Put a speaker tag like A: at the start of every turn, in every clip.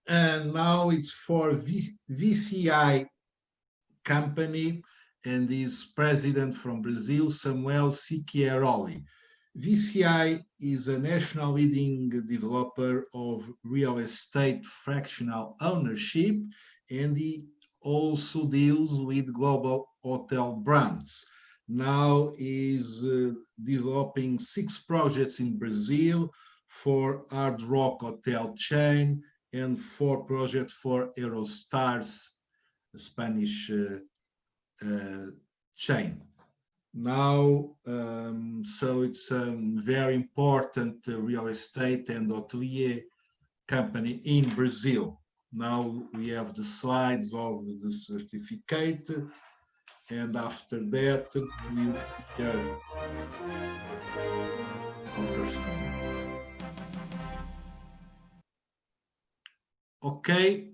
A: and now it's for VCI company, and is president from Brazil, Samuel Sicchierolli. VCI is a national leading developer of real estate fractional ownership, and he also deals with global hotel brands. Now is developing 6 projects in Brazil for Hard Rock hotel chain and 4 projects for Eurostars, Spanish chain. Now, so it's a very important real estate and hotelier company in Brazil. Now we have the slides of the certificate, and after that we will hear okay.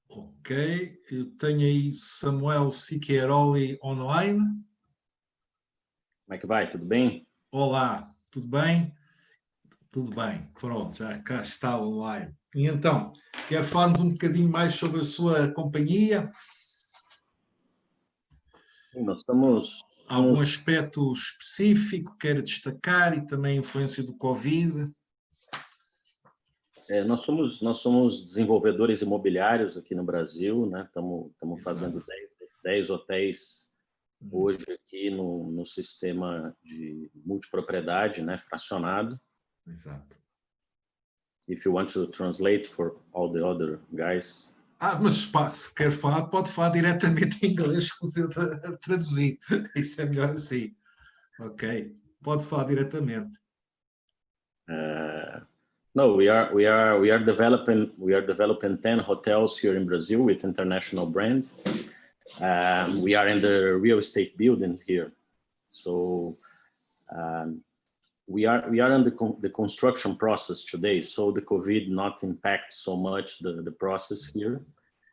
A: Ok, eu tenho aí Samuel Sicchierolli online.
B: Como é que vai? Tudo bem?
A: Olá, tudo bem? Tudo bem, pronto, já cá está online. E então, quer falar-nos um bocadinho mais sobre a sua companhia?
B: Sim, nós estamos...
A: Algum aspecto específico que queira destacar e também a influência do Covid?
B: Nós somos desenvolvedores imobiliários aqui no Brasil, né? Estamos fazendo 10 hotéis hoje aqui no sistema de multipropriedade, né? Fracionado.
A: Exato.
B: If you want to translate for all the other guys.
A: Mas se quer falar, pode falar diretamente em inglês, eu traduzir. Isso é melhor assim. Ok. Pode falar diretamente.
B: No, we are developing 10 hotels here in Brazil with international brand. We are in the real estate building here, so we are in the construction process today. So the COVID not impact so much the process here.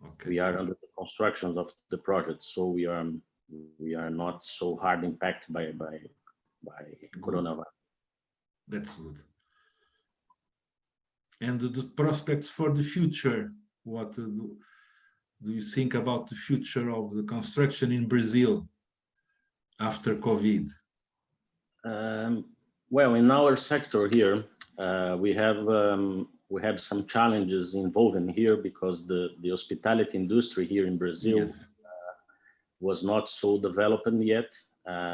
B: Okay. We are under the construction of the project, so we are not so hard impacted by coronavirus.
A: That's good. And the prospects for the future, what do you think about the future of the construction in Brazil after COVID?
B: Well, in our sector here, we have some challenges involving here because the hospitality industry here in Brazil was not so developed yet.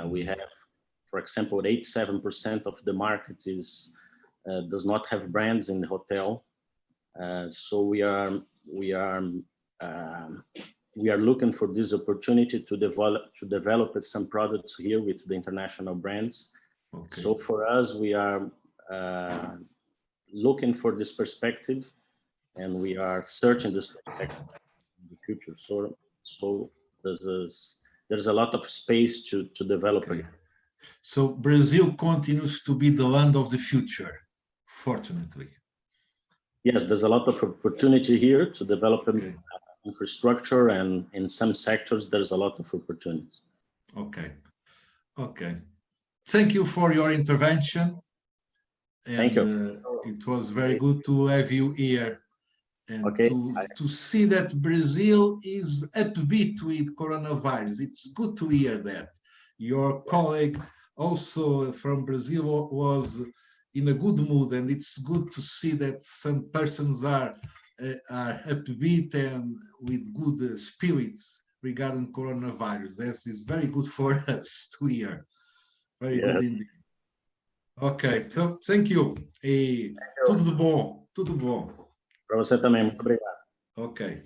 B: We have for example, 87% of the market is does not have brands in the hotel. So we are looking for this opportunity to develop some products here with the international brands.
A: Okay.
B: So for us, we are looking for this perspective, and we are searching this perspective in the future. So there's a lot of space to develop.
A: Okay. So Brazil continues to be the land of the future, fortunately.
B: Yes, there's a lot of opportunity here to develop infrastructure, and in some sectors there's a lot of opportunities.
A: Okay. Okay. Thank you for your intervention. And,
B: thank you.
A: It was very good to have you here, and
B: okay.
A: to see that Brazil is upbeat with coronavirus. It's good to hear that. Your colleague also from Brazil was in a good mood, and it's good to see that some persons are upbeat and with good spirits regarding coronavirus. That is very good for us to hear. Very good indeed. Ok, so thank you. E tudo de bom, tudo bom.
B: Para você também, muito obrigado.
A: Ok.